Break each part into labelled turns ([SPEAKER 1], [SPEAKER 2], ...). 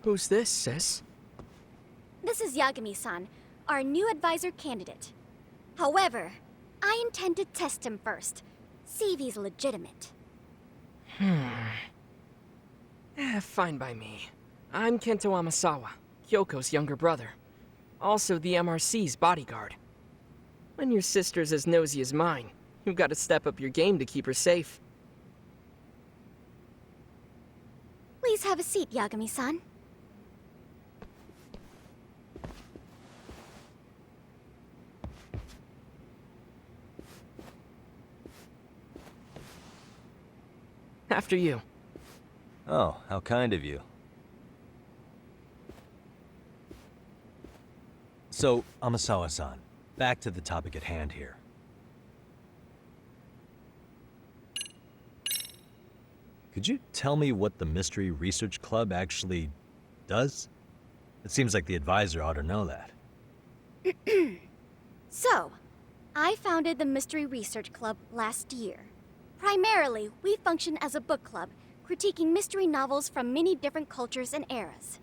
[SPEAKER 1] Who's this, sis?
[SPEAKER 2] This is Yagami-san, our new advisor candidate. However, I intend to test him first, see if he's legitimate.
[SPEAKER 1] Fine by me. I'm Kento Amasawa, Kyoko's younger brother. Also the MRC's bodyguard. When your sister's as nosy as mine, you've got to step up your game to keep her safe.
[SPEAKER 2] Please have a seat, Yagami-san.
[SPEAKER 1] After you.
[SPEAKER 3] Oh, how kind of you. So, Amasawa-san, back to the topic at hand here. Could you tell me what the Mystery Research Club actually does? It seems like the advisor ought to know that.
[SPEAKER 2] So, I founded the Mystery Research Club last year. Primarily, we function as a book club, critiquing mystery novels from many different cultures and eras.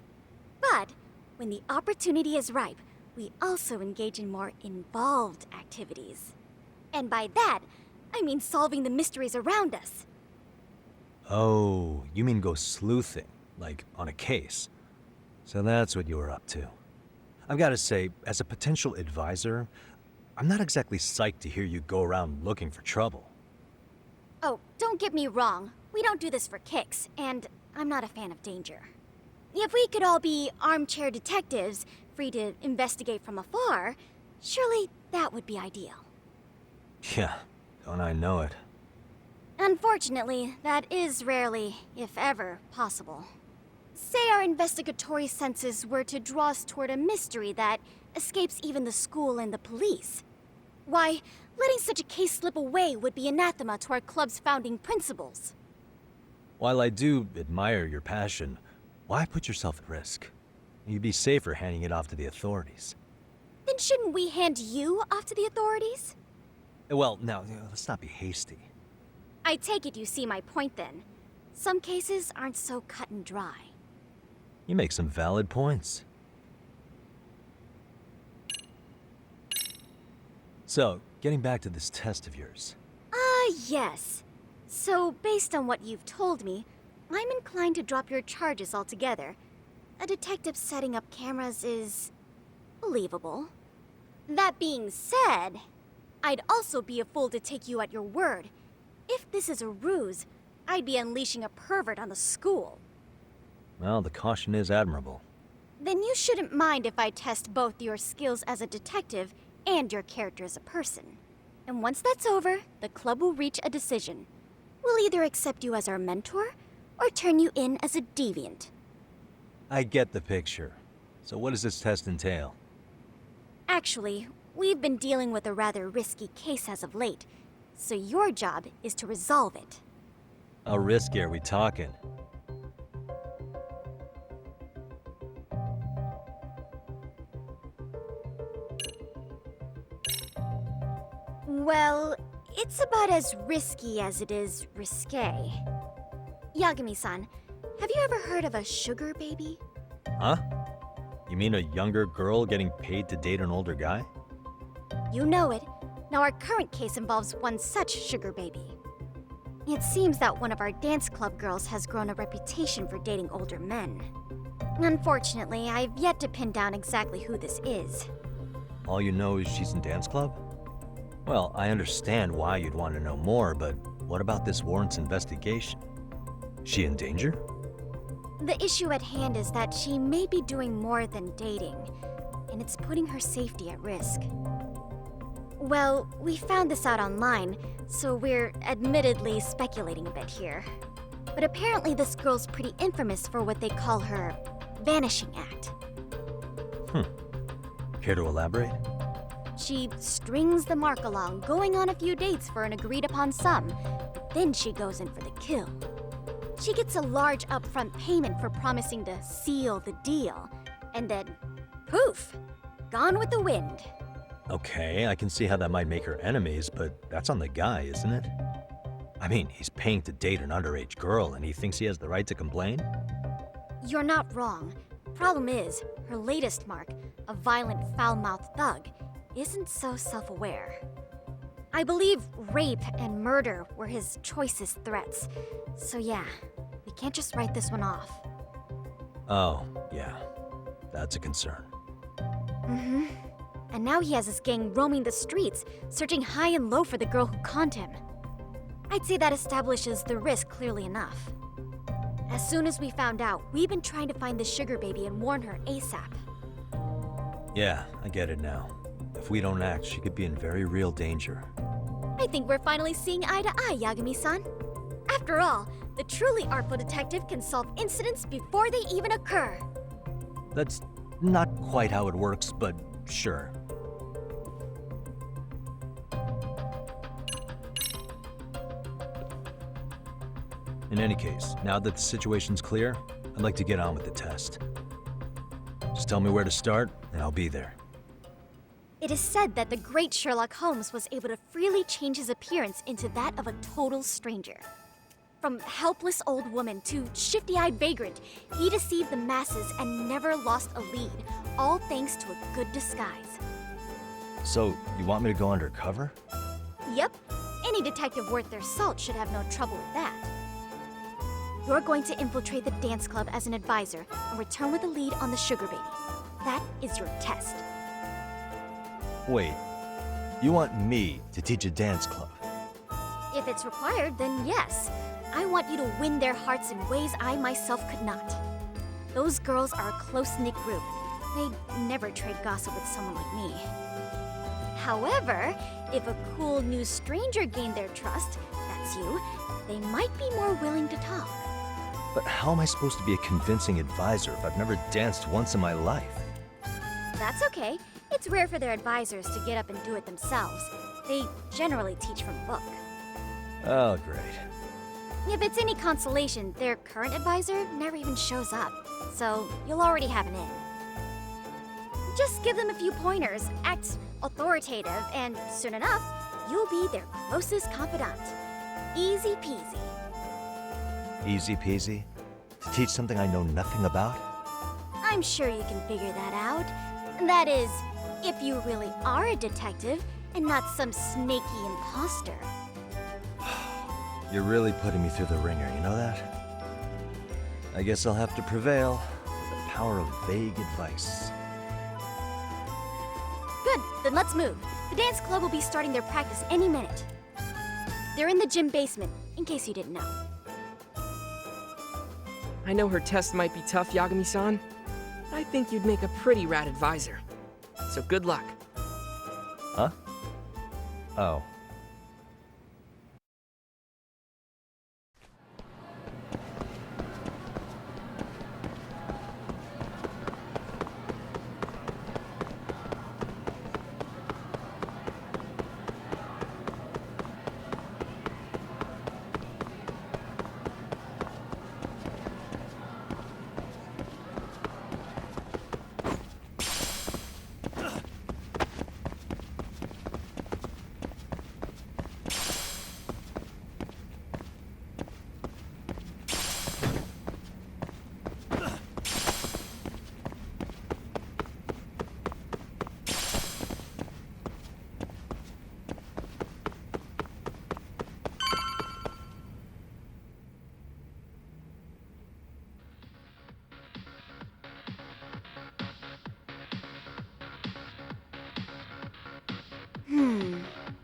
[SPEAKER 2] But, when the opportunity is ripe, we also engage in more involved activities. And by that, I mean solving the mysteries around us.
[SPEAKER 3] Oh, you mean go sleuthing, like on a case. So that's what you were up to. I've got to say, as a potential advisor, I'm not exactly psyched to hear you go around looking for trouble.
[SPEAKER 2] Oh, don't get me wrong. We don't do this for kicks, and I'm not a fan of danger. If we could all be armchair detectives, free to investigate from afar, surely that would be ideal.
[SPEAKER 3] Yeah, don't I know it.
[SPEAKER 2] Unfortunately, that is rarely, if ever, possible. Say our investigatory senses were to draw us toward a mystery that escapes even the school and the police. Why, letting such a case slip away would be anathema to our club's founding principles.
[SPEAKER 3] While I do admire your passion, why put yourself at risk? You'd be safer handing it off to the authorities.
[SPEAKER 2] Then shouldn't we hand you off to the authorities?
[SPEAKER 3] Well, now, let's not be hasty.
[SPEAKER 2] I take it you see my point then. Some cases aren't so cut and dry.
[SPEAKER 3] You make some valid points. So, getting back to this test of yours.
[SPEAKER 2] Yes. So, based on what you've told me, I'm inclined to drop your charges altogether. A detective setting up cameras is believable. That being said, I'd also be a fool to take you at your word. If this is a ruse, I'd be unleashing a pervert on the school.
[SPEAKER 3] Well, the caution is admirable.
[SPEAKER 2] Then you shouldn't mind if I test both your skills as a detective and your character as a person. And once that's over, the club will reach a decision. We'll either accept you as our mentor, or turn you in as a deviant.
[SPEAKER 3] I get the picture. So what does this test entail?
[SPEAKER 2] Actually, we've been dealing with a rather risky case as of late, so your job is to resolve it.
[SPEAKER 3] How risky are we talking?
[SPEAKER 2] Well, it's about as risky as it is risque. Yagami-san, have you ever heard of a sugar baby?
[SPEAKER 3] Huh? You mean a younger girl getting paid to date an older guy?
[SPEAKER 2] You know it. Now our current case involves one such sugar baby. It seems that one of our dance club girls has grown a reputation for dating older men. Unfortunately, I've yet to pin down exactly who this is.
[SPEAKER 3] All you know is she's in dance club? Well, I understand why you'd want to know more, but what about this warrants investigation? Is she in danger?
[SPEAKER 2] The issue at hand is that she may be doing more than dating, and it's putting her safety at risk. Well, we found this out online, so we're admittedly speculating a bit here. But apparently this girl's pretty infamous for what they call her vanishing act.
[SPEAKER 3] Care to elaborate?
[SPEAKER 2] She strings the mark along, going on a few dates for an agreed-upon sum, but then she goes in for the kill. She gets a large upfront payment for promising to seal the deal, and then, poof, gone with the wind.
[SPEAKER 3] Okay, I can see how that might make her enemies, but that's on the guy, isn't it? I mean, he's paying to date an underage girl, and he thinks he has the right to complain?
[SPEAKER 2] You're not wrong. Problem is, her latest mark, a violent, foul-mouthed thug, isn't so self-aware. I believe rape and murder were his choicest threats. So yeah, we can't just write this one off.
[SPEAKER 3] Oh, yeah. That's a concern.
[SPEAKER 2] Mm-hmm. And now he has his gang roaming the streets, searching high and low for the girl who conned him. I'd say that establishes the risk clearly enough. As soon as we found out, we've been trying to find the sugar baby and warn her ASAP.
[SPEAKER 3] Yeah, I get it now. If we don't act, she could be in very real danger.
[SPEAKER 2] I think we're finally seeing eye to eye, Yagami-san. After all, the truly artful detective can solve incidents before they even occur.
[SPEAKER 3] That's not quite how it works, but sure. In any case, now that the situation's clear, I'd like to get on with the test. Just tell me where to start, and I'll be there.
[SPEAKER 2] It is said that the great Sherlock Holmes was able to freely change his appearance into that of a total stranger. From helpless old woman to shifty-eyed vagrant, he deceived the masses and never lost a lead, all thanks to a good disguise.
[SPEAKER 3] So, you want me to go undercover?
[SPEAKER 2] Yep, any detective worth their salt should have no trouble with that. You're going to infiltrate the dance club as an advisor and return with a lead on the sugar baby. That is your test.
[SPEAKER 3] Wait, you want me to teach a dance club?
[SPEAKER 2] If it's required, then yes. I want you to win their hearts in ways I myself could not. Those girls are a close-knit group. They'd never trade gossip with someone like me. However, if a cool new stranger gained their trust, that's you, they might be more willing to talk.
[SPEAKER 3] But how am I supposed to be a convincing advisor if I've never danced once in my life?
[SPEAKER 2] That's okay. It's rare for their advisors to get up and do it themselves. They generally teach from a book.
[SPEAKER 3] Oh, great.
[SPEAKER 2] If it's any consolation, their current advisor never even shows up, so you'll already have an in. Just give them a few pointers, act authoritative, and soon enough, you'll be their closest confidant. Easy peasy.
[SPEAKER 3] Easy peasy? To teach something I know nothing about?
[SPEAKER 2] I'm sure you can figure that out. That is, if you really are a detective and not some snaky imposter.
[SPEAKER 3] You're really putting me through the ringer, you know that? I guess I'll have to prevail with the power of vague advice.
[SPEAKER 2] Good, then let's move. The dance club will be starting their practice any minute. They're in the gym basement, in case you didn't know.
[SPEAKER 1] I know her test might be tough, Yagami-san, but I think you'd make a pretty rad advisor. So good luck.
[SPEAKER 3] Huh? Oh.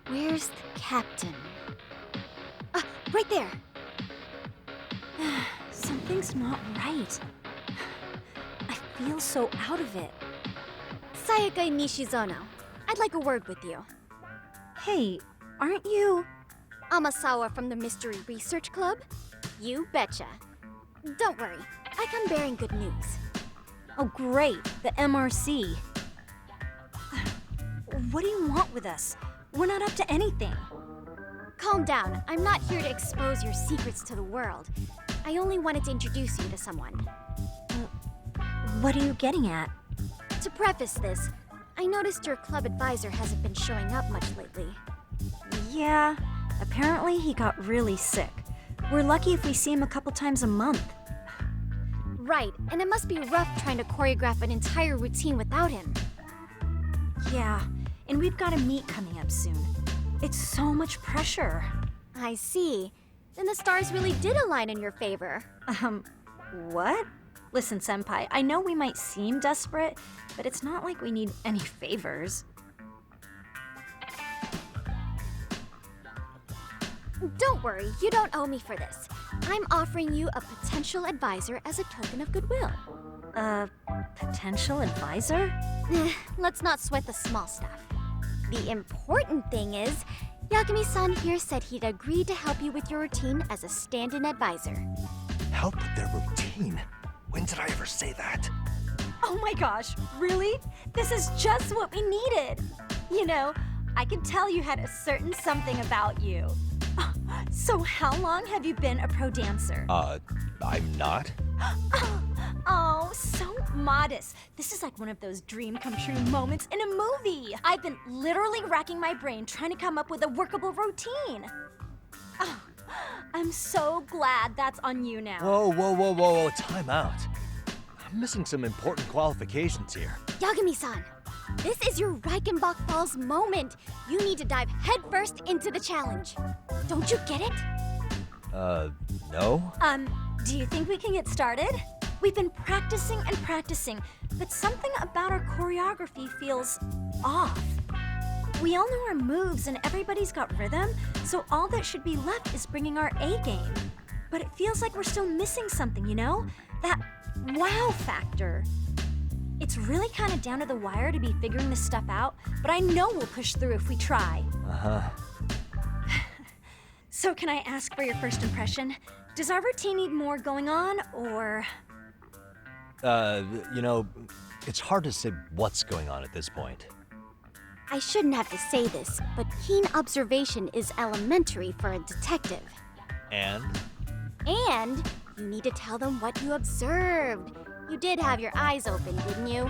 [SPEAKER 2] Where's the captain? Ah, right there!
[SPEAKER 4] Something's not right. I feel so out of it.
[SPEAKER 2] Sayaka Nishizono, I'd like a word with you.
[SPEAKER 4] Hey, aren't you...
[SPEAKER 2] Amasawa from the Mystery Research Club? You betcha. Don't worry, I come bearing good news.
[SPEAKER 4] Oh great, the MRC. What do you want with us? We're not up to anything.
[SPEAKER 2] Calm down, I'm not here to expose your secrets to the world. I only wanted to introduce you to someone.
[SPEAKER 4] What are you getting at?
[SPEAKER 2] To preface this, I noticed your club advisor hasn't been showing up much lately.
[SPEAKER 4] Yeah, apparently he got really sick. We're lucky if we see him a couple times a month.
[SPEAKER 2] Right, and it must be rough trying to choreograph an entire routine without him.
[SPEAKER 4] Yeah, and we've got a meet coming up soon. It's so much pressure.
[SPEAKER 2] I see. Then the stars really did align in your favor.
[SPEAKER 4] What? Listen, Senpai, I know we might seem desperate, but it's not like we need any favors.
[SPEAKER 2] Don't worry, you don't owe me for this. I'm offering you a potential advisor as a token of goodwill.
[SPEAKER 4] Potential advisor?
[SPEAKER 2] Let's not sweat the small stuff. The important thing is, Yagami-san here said he'd agree to help you with your routine as a stand-in advisor.
[SPEAKER 3] Help with their routine? When did I ever say that?
[SPEAKER 4] Oh my gosh, really? This is just what we needed. You know, I could tell you had a certain something about you. So how long have you been a pro dancer?
[SPEAKER 3] I'm not?
[SPEAKER 4] Oh, so modest. This is like one of those dream come true moments in a movie. I've been literally racking my brain trying to come up with a workable routine. Oh, I'm so glad that's on you now.
[SPEAKER 3] Whoa, time out. I'm missing some important qualifications here.
[SPEAKER 2] Yagami-san, this is your Reichenbach Falls moment. You need to dive headfirst into the challenge. Don't you get it?
[SPEAKER 3] No?
[SPEAKER 4] Do you think we can get started? We've been practicing and practicing, but something about our choreography feels off. We all know our moves and everybody's got rhythm, so all that should be left is bringing our A game. But it feels like we're still missing something, you know? That wow factor. It's really kind of down to the wire to be figuring this stuff out, but I know we'll push through if we try.
[SPEAKER 3] Uh-huh.
[SPEAKER 4] So can I ask for your first impression? Does our routine need more going on, or...?
[SPEAKER 3] You know, it's hard to say what's going on at this point.
[SPEAKER 2] I shouldn't have to say this, but keen observation is elementary for a detective.
[SPEAKER 3] And?
[SPEAKER 2] And you need to tell them what you observed. You did have your eyes open, didn't you?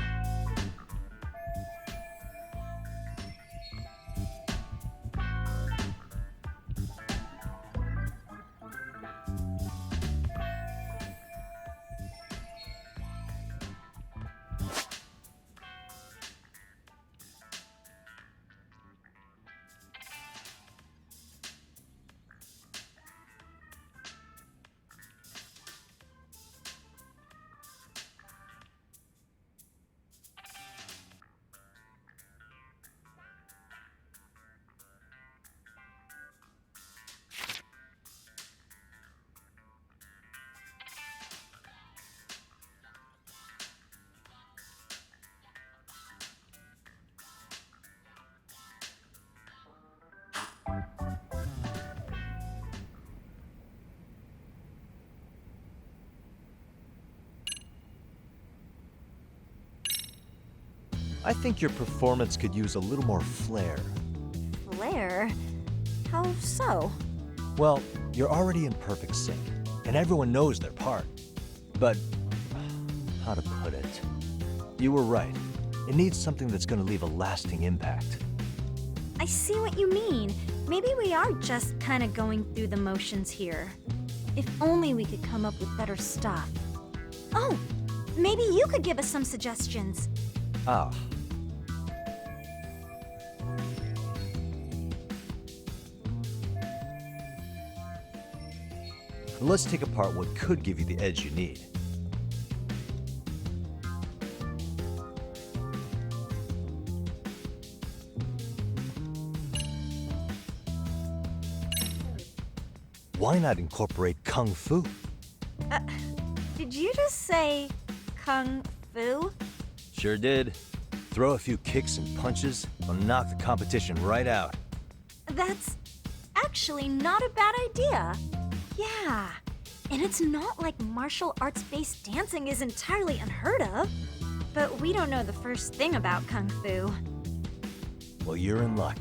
[SPEAKER 3] I think your performance could use a little more flair.
[SPEAKER 4] Flair? How so?
[SPEAKER 3] Well, you're already in perfect sync, and everyone knows their part. But, how to put it? You were right. It needs something that's gonna leave a lasting impact.
[SPEAKER 4] I see what you mean. Maybe we are just kind of going through the motions here. If only we could come up with better stuff. Oh, maybe you could give us some suggestions.
[SPEAKER 3] Ah. Let's take apart what could give you the edge you need. Why not incorporate Kung Fu?
[SPEAKER 4] Did you just say Kung Fu?
[SPEAKER 3] Sure did. Throw a few kicks and punches, will knock the competition right out.
[SPEAKER 4] That's actually not a bad idea. Yeah, and it's not like martial arts-based dancing is entirely unheard of. But we don't know the first thing about Kung Fu.
[SPEAKER 3] Well, you're in luck.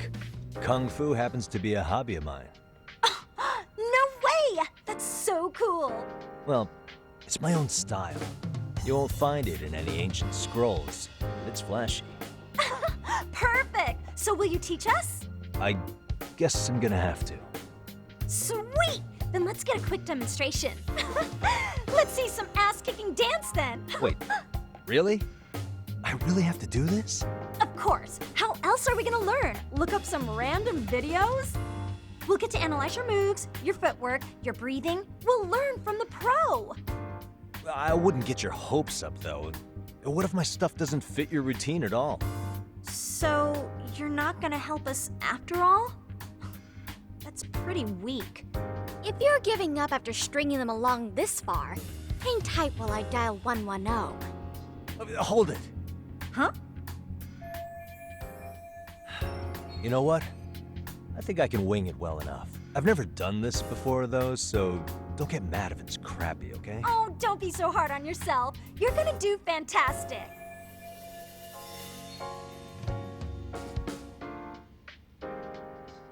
[SPEAKER 3] Kung Fu happens to be a hobby of mine.
[SPEAKER 4] No way! That's so cool!
[SPEAKER 3] Well, it's my own style. You won't find it in any ancient scrolls. It's flashy.
[SPEAKER 4] Perfect! So will you teach us?
[SPEAKER 3] I guess I'm gonna have to.
[SPEAKER 4] Sweet! Then let's get a quick demonstration. Let's see some ass-kicking dance then.
[SPEAKER 3] Wait, really? I really have to do this?
[SPEAKER 4] Of course. How else are we gonna learn? Look up some random videos? We'll get to analyze your moves, your footwork, your breathing. We'll learn from the pro.
[SPEAKER 3] I wouldn't get your hopes up, though. What if my stuff doesn't fit your routine at all?
[SPEAKER 4] So, you're not gonna help us after all? That's pretty weak.
[SPEAKER 2] If you're giving up after stringing them along this far, hang tight while I dial 110.
[SPEAKER 3] Hold it.
[SPEAKER 4] Huh?
[SPEAKER 3] You know what? I think I can wing it well enough. I've never done this before, though, so don't get mad if it's crappy, okay?
[SPEAKER 4] Oh, don't be so hard on yourself. You're gonna do fantastic.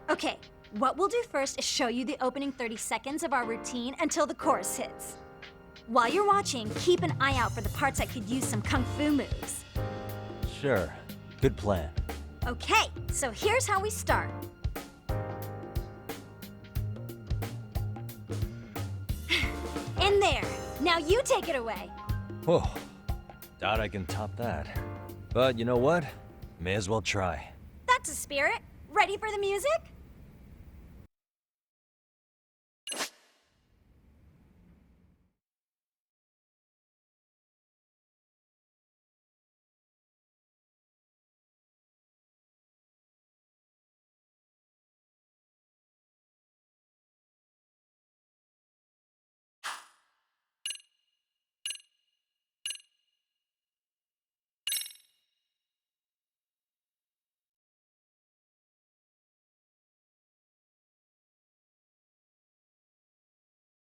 [SPEAKER 4] Okay, what we'll do first is show you the opening 30 seconds of our routine until the chorus hits. While you're watching, keep an eye out for the parts that could use some kung fu moves.
[SPEAKER 3] Sure. Good plan.
[SPEAKER 4] Okay, so here's how we start. In there. Now you take it away.
[SPEAKER 3] Whoa. Doubt I can top that. But you know what? May as well try.
[SPEAKER 4] That's a spirit. Ready for the music?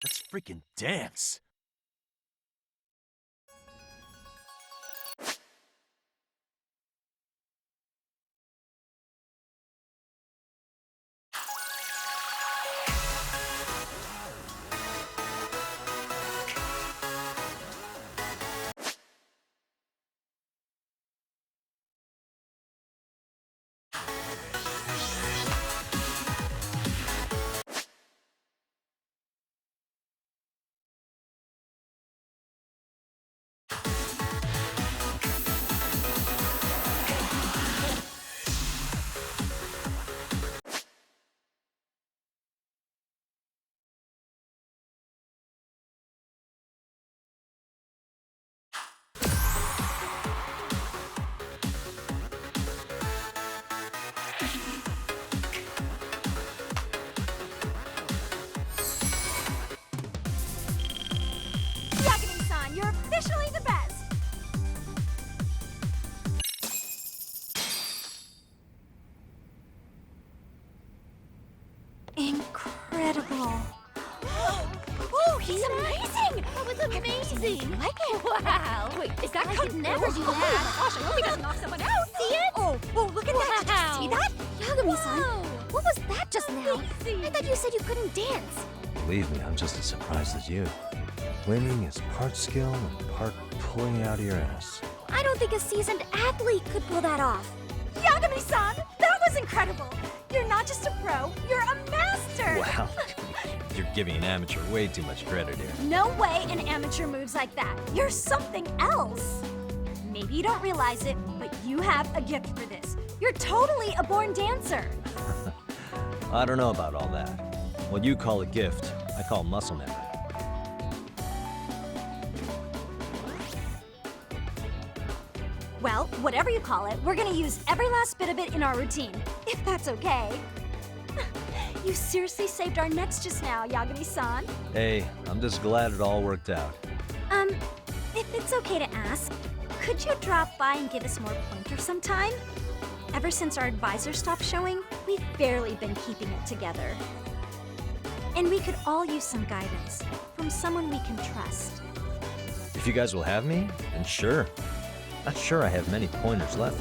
[SPEAKER 3] Let's freaking dance.
[SPEAKER 4] Yagami-san, you're officially the best. Incredible.
[SPEAKER 2] Oh, he's amazing! That was amazing! Like it? Wow! Wait, is that I could never do that.
[SPEAKER 4] Oh my gosh, I hope he doesn't knock someone out.
[SPEAKER 2] See it?
[SPEAKER 4] Oh, look at that. Did you see that?
[SPEAKER 2] Yagami-san,
[SPEAKER 4] Wow.
[SPEAKER 2] what was that just now? I thought you said you couldn't dance.
[SPEAKER 3] Believe me, I'm just as surprised as you. Winning is part skill and part pulling it out of your ass.
[SPEAKER 2] I don't think a seasoned athlete could pull that off.
[SPEAKER 4] Yagami-san, that was incredible. You're not just a pro, you're a master.
[SPEAKER 3] Wow. You're giving an amateur way too much credit here.
[SPEAKER 4] No way an amateur moves like that. You're something else. Maybe you don't realize it, but you have a gift for this. You're totally a born dancer.
[SPEAKER 3] I don't know about all that. What you call a gift, I call muscle memory.
[SPEAKER 4] Well, whatever you call it, we're gonna use every last bit of it in our routine, if that's okay. You seriously saved our necks just now, Yagami-san.
[SPEAKER 3] Hey, I'm just glad it all worked out.
[SPEAKER 4] If it's okay to ask, could you drop by and give us more pointers sometime? Ever since our advisor stopped showing, we've barely been keeping it together. And we could all use some guidance from someone we can trust.
[SPEAKER 3] If you guys will have me, then sure. Not sure I have many pointers left.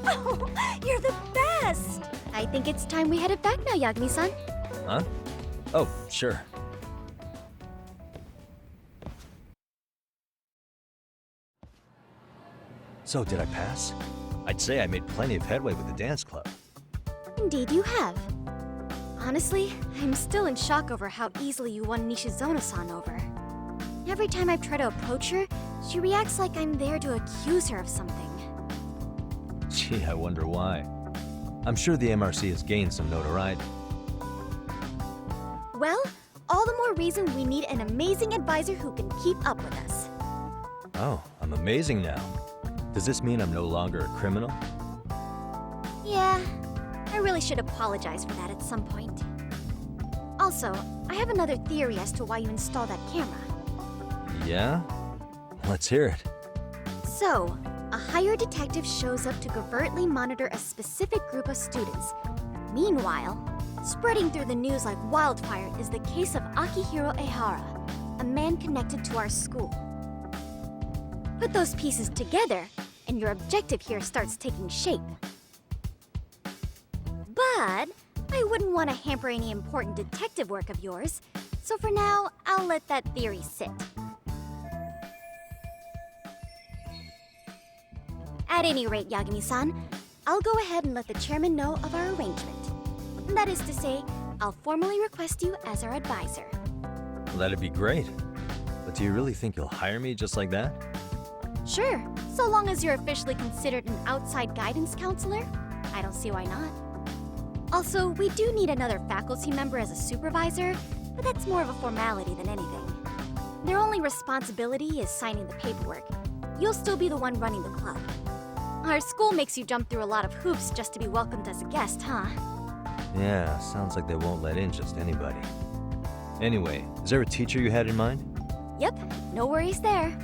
[SPEAKER 4] Oh, you're the best!
[SPEAKER 2] I think it's time we headed back now, Yagami-san.
[SPEAKER 3] Huh? Oh, sure. So, did I pass? I'd say I made plenty of headway with the dance club.
[SPEAKER 2] Indeed you have. Honestly, I'm still in shock over how easily you won Nishizono-san over. Every time I try to approach her, she reacts like I'm there to accuse her of something.
[SPEAKER 3] Gee, I wonder why. I'm sure the MRC has gained some notoriety.
[SPEAKER 2] Well, all the more reason we need an amazing advisor who can keep up with us.
[SPEAKER 3] Oh, I'm amazing now. Does this mean I'm no longer a criminal?
[SPEAKER 2] Yeah, I really should apologize for that at some point. Also, I have another theory as to why you installed that camera.
[SPEAKER 3] Yeah? Let's hear it.
[SPEAKER 2] So, a hired detective shows up to covertly monitor a specific group of students. Meanwhile, spreading through the news like wildfire is the case of Akihiro Ehara, a man connected to our school. Put those pieces together, and your objective here starts taking shape. But I wouldn't want to hamper any important detective work of yours, so for now, I'll let that theory sit. At any rate, Yagami-san, I'll go ahead and let the chairman know of our arrangement. That is to say, I'll formally request you as our advisor.
[SPEAKER 3] Well, that'd be great. But do you really think you'll hire me just like that?
[SPEAKER 2] Sure, so long as you're officially considered an outside guidance counselor, I don't see why not. Also, we do need another faculty member as a supervisor, but that's more of a formality than anything. Their only responsibility is signing the paperwork. You'll still be the one running the club. Our school makes you jump through a lot of hoops just to be welcomed as a guest, huh?
[SPEAKER 3] Yeah, sounds like they won't let in just anybody. Anyway, is there a teacher you had in mind?
[SPEAKER 2] Yep, no worries there.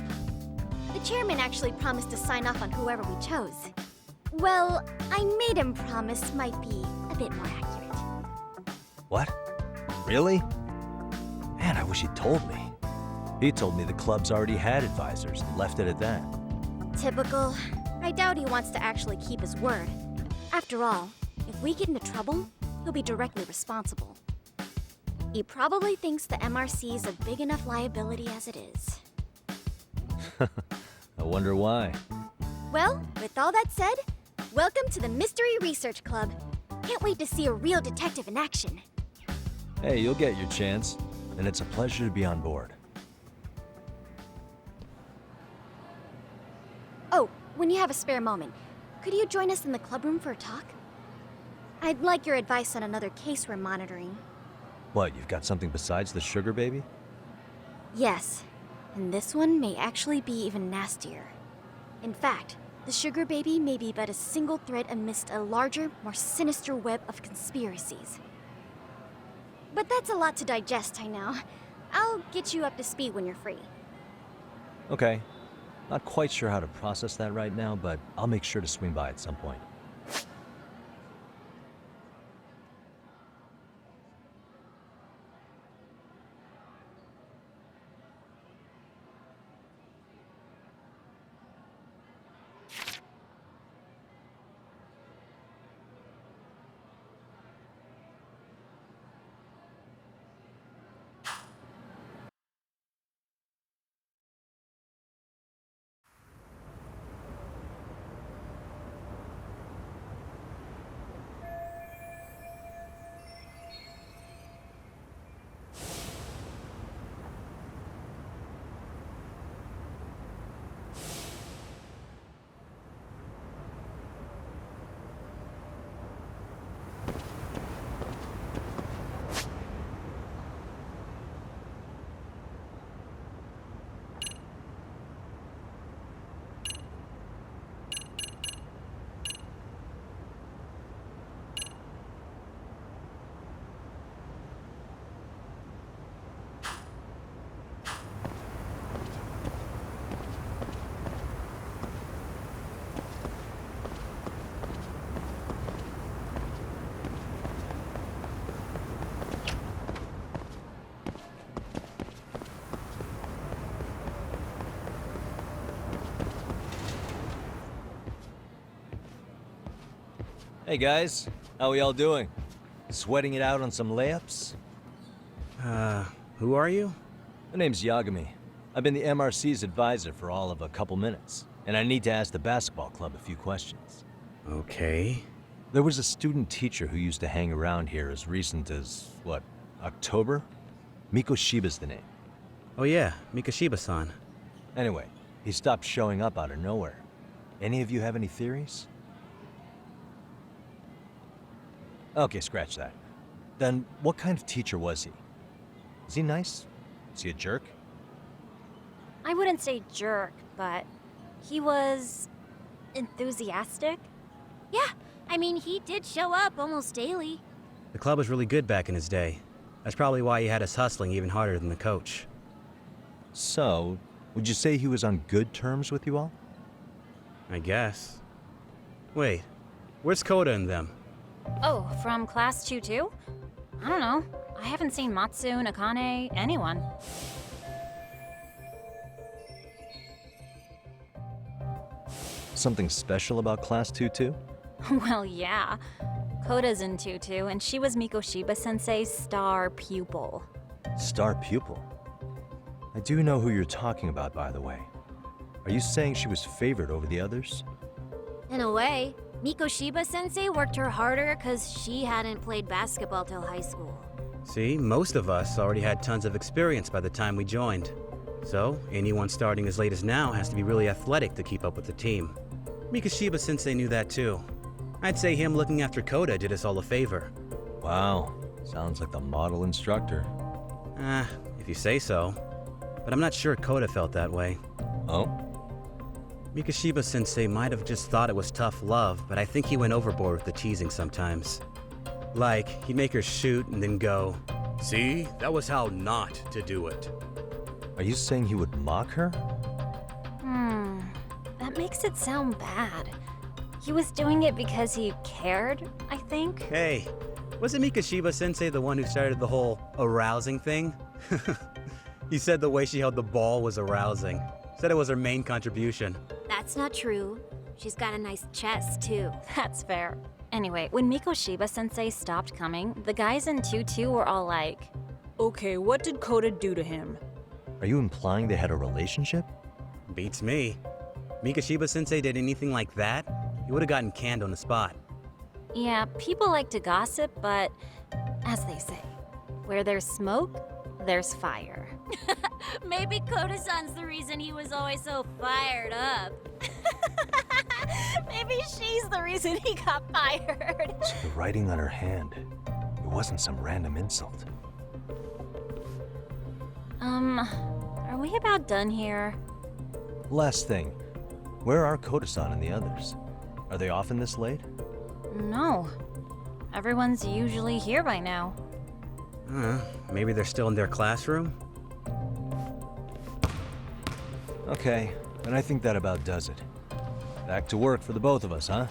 [SPEAKER 2] The chairman actually promised to sign off on whoever we chose. Well, I made him promise might be a bit more accurate.
[SPEAKER 3] What? Really? Man, I wish he'd told me. He told me the club's already had advisors and left it at that.
[SPEAKER 2] Typical. I doubt he wants to actually keep his word. After all, if we get into trouble, he'll be directly responsible. He probably thinks the MRC is a big enough liability as it is.
[SPEAKER 3] I wonder why.
[SPEAKER 2] Well, with all that said, welcome to the Mystery Research Club. Can't wait to see a real detective in action.
[SPEAKER 3] Hey, you'll get your chance, and it's a pleasure to be on board.
[SPEAKER 2] Oh, when you have a spare moment, could you join us in the club room for a talk? I'd like your advice on another case we're monitoring.
[SPEAKER 3] What, you've got something besides the sugar baby?
[SPEAKER 2] Yes, and this one may actually be even nastier. In fact, the sugar baby may be but a single thread amidst a larger, more sinister web of conspiracies. But that's a lot to digest, I know. I'll get you up to speed when you're free.
[SPEAKER 3] Okay. Not quite sure how to process that right now, but I'll make sure to swing by at some point. Hey guys, how we all doing? Sweating it out on some layups?
[SPEAKER 5] Who are you?
[SPEAKER 3] My name's Yagami. I've been the MRC's advisor for all of a couple minutes, and I need to ask the basketball club a few questions.
[SPEAKER 5] Okay.
[SPEAKER 3] There was a student teacher who used to hang around here as recent as, what, October? Miko Shiba's the name.
[SPEAKER 5] Oh yeah, Mikashiba-san.
[SPEAKER 3] Anyway, he stopped showing up out of nowhere. Any of you have any theories? Okay, scratch that. Then, what kind of teacher was he? Is he nice? Is he a jerk?
[SPEAKER 4] I wouldn't say jerk, but he was enthusiastic.
[SPEAKER 2] Yeah, I mean, he did show up almost daily.
[SPEAKER 5] The club was really good back in his day. That's probably why he had us hustling even harder than the coach.
[SPEAKER 3] So, would you say he was on good terms with you all?
[SPEAKER 5] I guess. Wait, where's Koda and them?
[SPEAKER 4] Oh, from class 2 too? I don't know. I haven't seen Matsu, Nakane, anyone.
[SPEAKER 3] Something special about Class 2 too?
[SPEAKER 4] Well, yeah. Koda's in Tutu, and she was Mikoshiba-sensei's star pupil.
[SPEAKER 3] Star pupil? I do know who you're talking about, by the way. Are you saying she was favored over the others?
[SPEAKER 2] In a way, Mikoshiba-sensei worked her harder because she hadn't played basketball till high school.
[SPEAKER 5] See, most of us already had tons of experience by the time we joined. So, anyone starting as late as now has to be really athletic to keep up with the team. Mikashiba-sensei knew that too. I'd say him looking after Koda did us all a favor.
[SPEAKER 3] Wow, sounds like the model instructor.
[SPEAKER 5] If you say so. But I'm not sure Koda felt that way.
[SPEAKER 3] Oh?
[SPEAKER 5] Mikashiba-sensei might have just thought it was tough love, but I think he went overboard with the teasing sometimes. Like, he'd make her shoot and then go, "See, that was how not to do it."
[SPEAKER 3] Are you saying he would mock her?
[SPEAKER 4] That makes it sound bad. He was doing it because he cared, I think.
[SPEAKER 5] Hey, wasn't Mikashiba-sensei the one who started the whole arousing thing? He said the way she held the ball was arousing. Said it was her main contribution.
[SPEAKER 2] That's not true. She's got a nice chest, too.
[SPEAKER 4] That's fair. Anyway, when Mikoshiba-sensei stopped coming, the guys in Tutu were all like,
[SPEAKER 6] Okay, what did Koda do to him?
[SPEAKER 3] Are you implying they had a relationship?
[SPEAKER 5] Beats me. Mikashiba-sensei did anything like that, he would have gotten canned on the spot.
[SPEAKER 4] yeah, people like to gossip, but as they say, where there's smoke, there's fire.
[SPEAKER 2] Maybe Koda-san's the reason he was always so fired up.
[SPEAKER 4] Maybe she's the reason he got fired.
[SPEAKER 3] It's the writing on her hand. It wasn't some random insult.
[SPEAKER 4] Are we about done here?
[SPEAKER 3] Last thing, where are Koda-san and the others? Are they often this late?
[SPEAKER 4] No. Everyone's usually here by now.
[SPEAKER 5] Maybe they're still in their classroom?
[SPEAKER 3] Okay, then I think that about does it. Back to work for the both of us, huh?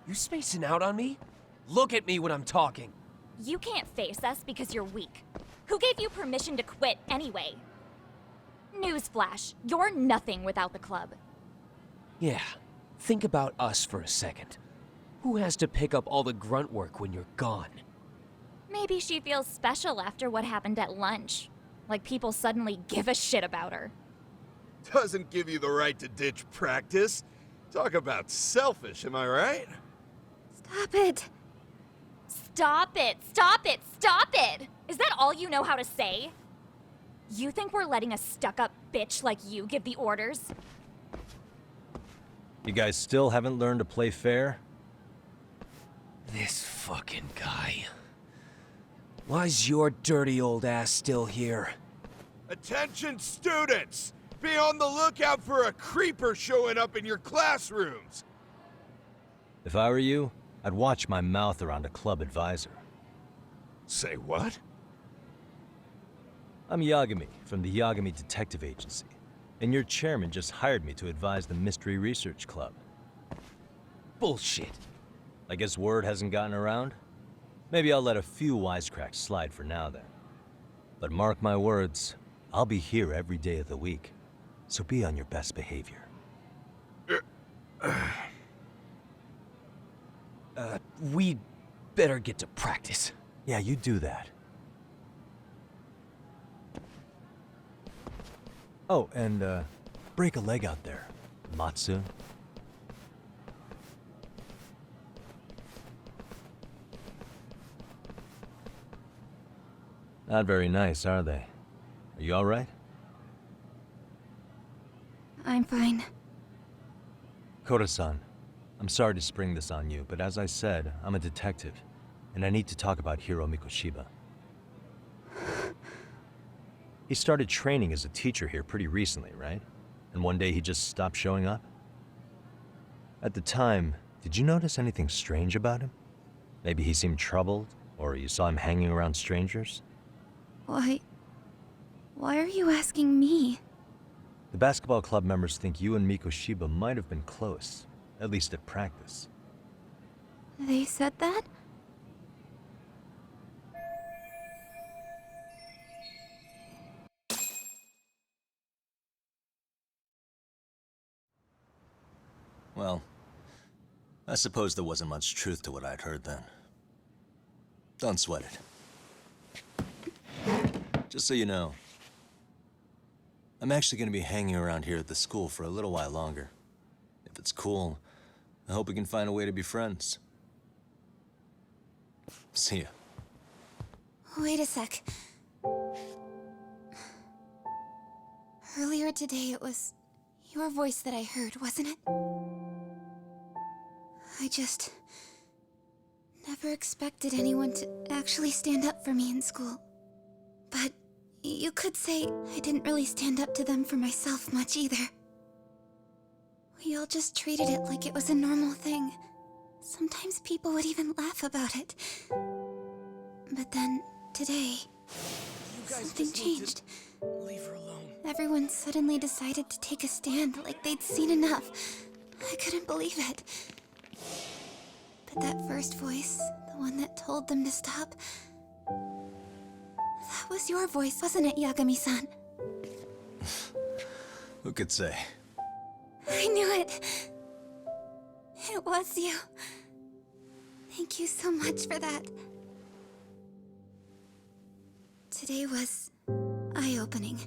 [SPEAKER 7] You spacing out on me? Look at me when I'm talking.
[SPEAKER 8] You can't face us because you're weak. Who gave you permission to quit anyway? Newsflash, you're nothing without the club.
[SPEAKER 7] Yeah, think about us for a second. Who has to pick up all the grunt work when you're gone?
[SPEAKER 8] Maybe she feels special after what happened at lunch. Like people suddenly give a shit about her.
[SPEAKER 9] Doesn't give you the right to ditch practice. Talk about selfish, am I right?
[SPEAKER 2] Stop it.
[SPEAKER 8] Stop it! Stop it! Stop it! Is that all you know how to say? You think we're letting a stuck-up bitch like you give the orders?
[SPEAKER 3] You guys still haven't learned to play fair?
[SPEAKER 7] This fucking guy. Why's your dirty old ass still here?
[SPEAKER 9] Attention students! Be on the lookout for a creeper showing up in your classrooms!
[SPEAKER 3] If I were you, I'd watch my mouth around a club advisor.
[SPEAKER 9] Say what?
[SPEAKER 3] I'm Yagami from the Yagami Detective Agency, and your chairman just hired me to advise the Mystery Research Club.
[SPEAKER 7] Bullshit.
[SPEAKER 3] I guess word hasn't gotten around? Maybe I'll let a few wisecracks slide for now then. But mark my words, I'll be here every day of the week, so be on your best behavior.
[SPEAKER 7] We better get to practice.
[SPEAKER 3] Yeah, you do that. Oh, and break a leg out there, Matsu. Not very nice, are they? Are you all right?
[SPEAKER 2] I'm fine.
[SPEAKER 3] Koda-san, I'm sorry to spring this on you, but as I said, I'm a detective, and I need to talk about Hiro Mikoshiba. He started training as a teacher here pretty recently, right? And one day he just stopped showing up? At the time, did you notice anything strange about him? Maybe he seemed troubled, or you saw him hanging around strangers?
[SPEAKER 2] Why are you asking me?
[SPEAKER 3] The basketball club members think you and Mikoshiba might have been close, at least at practice.
[SPEAKER 2] They said that?
[SPEAKER 3] Well, I suppose there wasn't much truth to what I'd heard then. Don't sweat it. Just so you know, I'm actually going to be hanging around here at the school for a little while longer. If it's cool, I hope we can find a way to be friends. See ya.
[SPEAKER 2] Wait a sec. Earlier today, it was your voice that I heard, wasn't it? I just never expected anyone to actually stand up for me in school. But you could say I didn't really stand up to them for myself much either. We all just treated it like it was a normal thing. Sometimes people would even laugh about it. But then, today, something changed.
[SPEAKER 7] Leave her alone.
[SPEAKER 2] Everyone suddenly decided to take a stand like they'd seen enough. I couldn't believe it. But that first voice, the one that told them to stop, that was your voice, wasn't it, Yagami-san?
[SPEAKER 3] Who could say?
[SPEAKER 2] I knew it. It was you. Thank you so much for that. Today was eye-opening.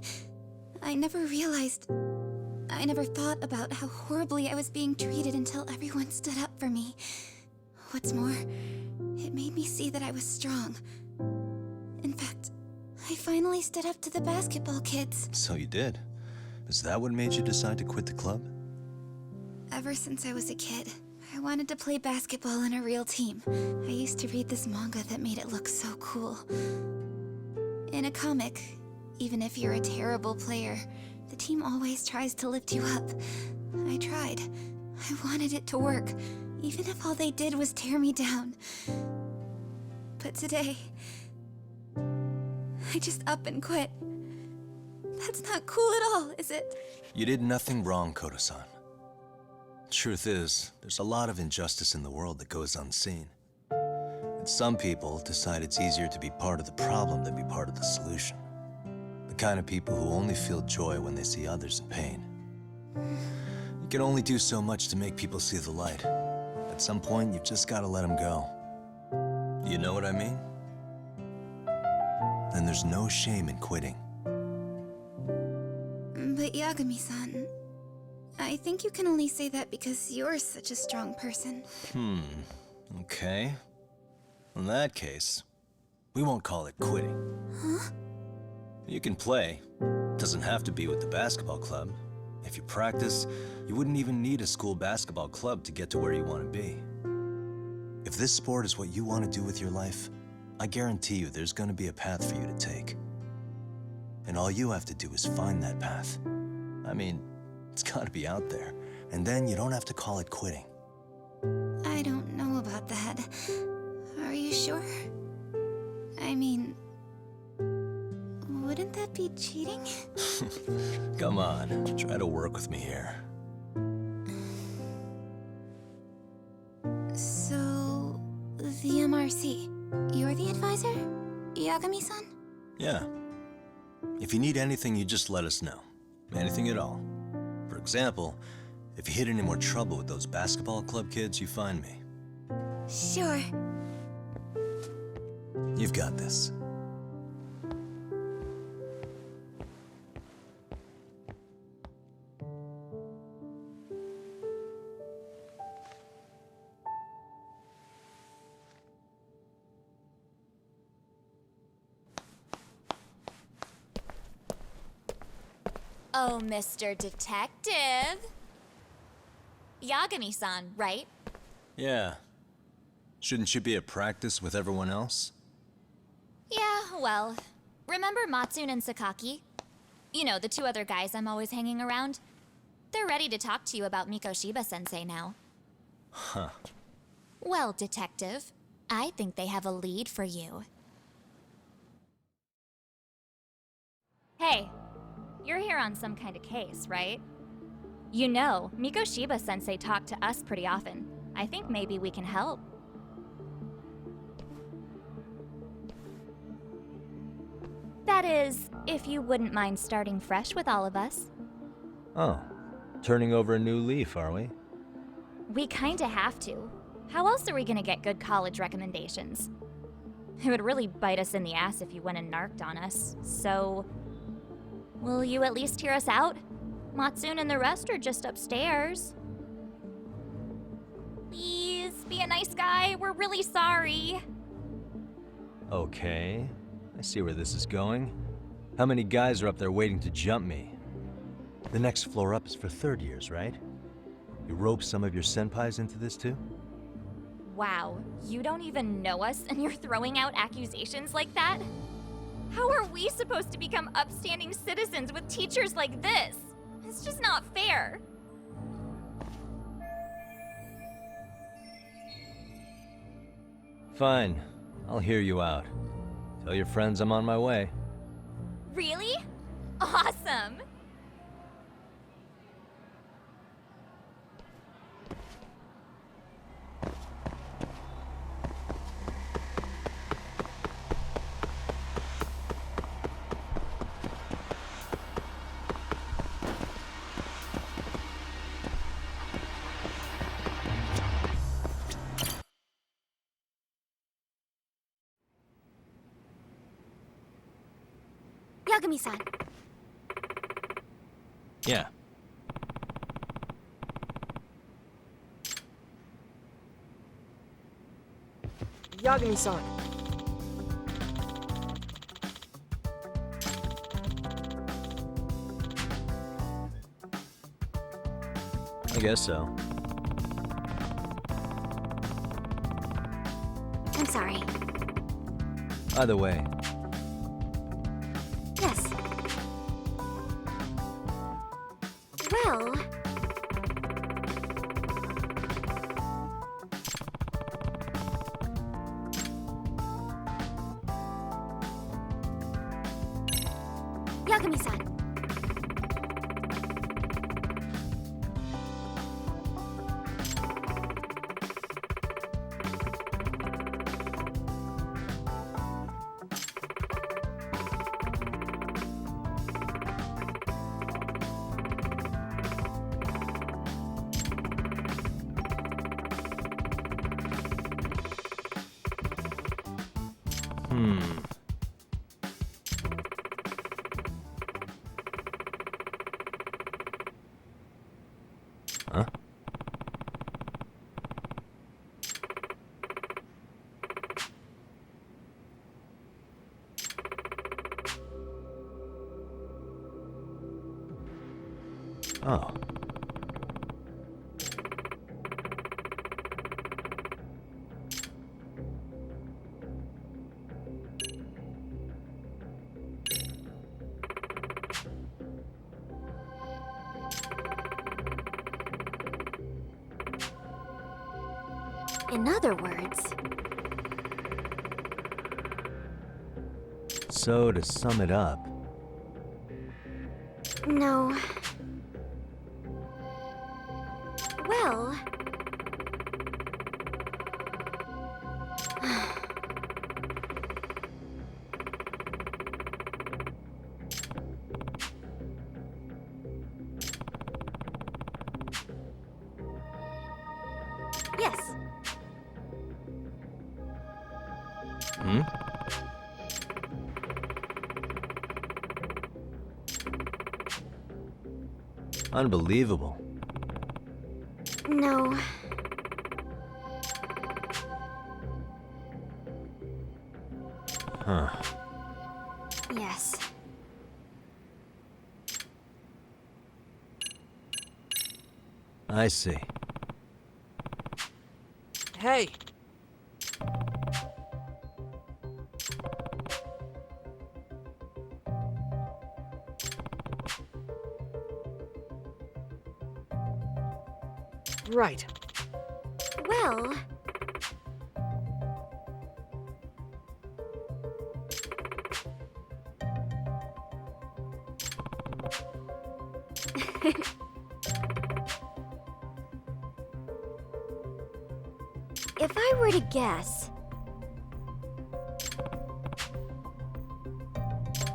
[SPEAKER 2] I never thought about how horribly I was being treated until everyone stood up for me. What's more, it made me see that I was strong. In fact, I finally stood up to the basketball kids.
[SPEAKER 3] So you did. Is that what made you decide to quit the club?
[SPEAKER 2] Ever since I was a kid, I wanted to play basketball in a real team. I used to read this manga that made it look so cool. In a comic, even if you're a terrible player, the team always tries to lift you up. I tried. I wanted it to work, even if all they did was tear me down. But today, I just up and quit. That's not cool at all, is it?
[SPEAKER 3] You did nothing wrong, Koda-san. Truth is, there's a lot of injustice in the world that goes unseen. And some people decide it's easier to be part of the problem than be part of the solution. The kind of people who only feel joy when they see others in pain. You can only do so much to make people see the light. At some point, you've just got to let them go. You know what I mean? Then there's no shame in quitting.
[SPEAKER 10] But Yagami-san, I think you can only say that because you're such a strong person.
[SPEAKER 3] Okay. In that case, we won't call it quitting.
[SPEAKER 10] Huh?
[SPEAKER 3] You can play. Doesn't have to be with the basketball club. If you practice, you wouldn't even need a school basketball club to get to where you want to be. If this sport is what you want to do with your life, I guarantee you there's going to be a path for you to take. And all you have to do is find that path. I mean, it's got to be out there. And then you don't have to call it quitting.
[SPEAKER 10] I don't know about that. Are you sure? I mean, wouldn't that be cheating?
[SPEAKER 3] Come on, try to work with me here.
[SPEAKER 10] So, the MRC, you're the advisor? Yagami-san?
[SPEAKER 3] Yeah. If you need anything, you just let us know. Anything at all. For example, if you hit any more trouble with those basketball club kids, you find me.
[SPEAKER 10] Sure.
[SPEAKER 3] You've got this.
[SPEAKER 8] Oh, Mr. Detective. Yagami-san, right?
[SPEAKER 3] Yeah. Shouldn't you be at practice with everyone else?
[SPEAKER 8] Yeah, well, remember Matsune and Sakaki? You know, the two other guys I'm always hanging around? They're ready to talk to you about Mikoshiba-sensei now.
[SPEAKER 3] Huh.
[SPEAKER 8] Well, Detective, I think they have a lead for you. Hey, you're here on some kind of case, right? You know, Mikoshiba-sensei talked to us pretty often. I think maybe we can help. That is, if you wouldn't mind starting fresh with all of us.
[SPEAKER 3] Oh. Turning over a new leaf, are we?
[SPEAKER 8] We kinda have to. How else are we gonna get good college recommendations? It would really bite us in the ass if you went and narked on us, so... Will you at least hear us out? Matsune and the rest are just upstairs. Please, be a nice guy. We're really sorry.
[SPEAKER 3] Okay. I see where this is going. How many guys are up there waiting to jump me? The next floor up is for third years, right? You rope some of your senpais into this too?
[SPEAKER 8] Wow, you don't even know us and you're throwing out accusations like that? How are we supposed to become upstanding citizens with teachers like this? It's just not fair.
[SPEAKER 3] Fine. I'll hear you out. Tell your friends I'm on my way.
[SPEAKER 8] Really? Awesome!
[SPEAKER 2] Yagami-san.
[SPEAKER 3] Yeah.
[SPEAKER 1] Yagami-san.
[SPEAKER 3] I guess so.
[SPEAKER 2] I'm sorry.
[SPEAKER 3] Either way,
[SPEAKER 2] Yes. Well... Yagami-san.
[SPEAKER 3] Huh? Oh.
[SPEAKER 2] In other words,
[SPEAKER 3] So, to sum it up,
[SPEAKER 2] no. Well, yes.
[SPEAKER 3] hmm? Unbelievable.
[SPEAKER 2] No.
[SPEAKER 3] Huh.
[SPEAKER 2] Yes.
[SPEAKER 3] I see.
[SPEAKER 1] Hey! Right.
[SPEAKER 2] Well, if I were to guess,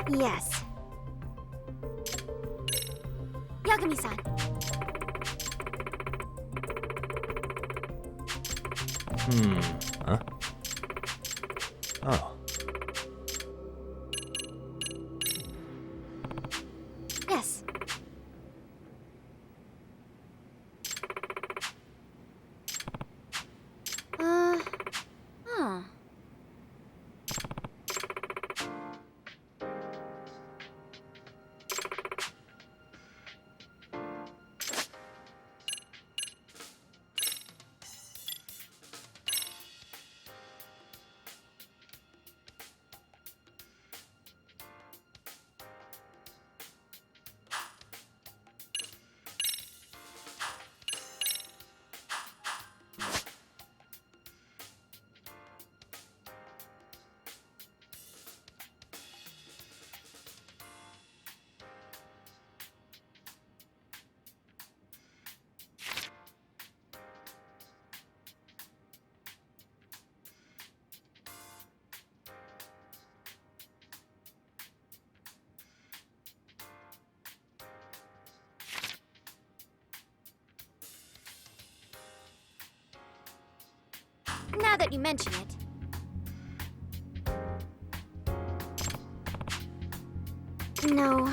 [SPEAKER 2] yes. Yagami-san.
[SPEAKER 3] Huh? Oh.
[SPEAKER 2] Yes. Huh. Now that you mention it. No.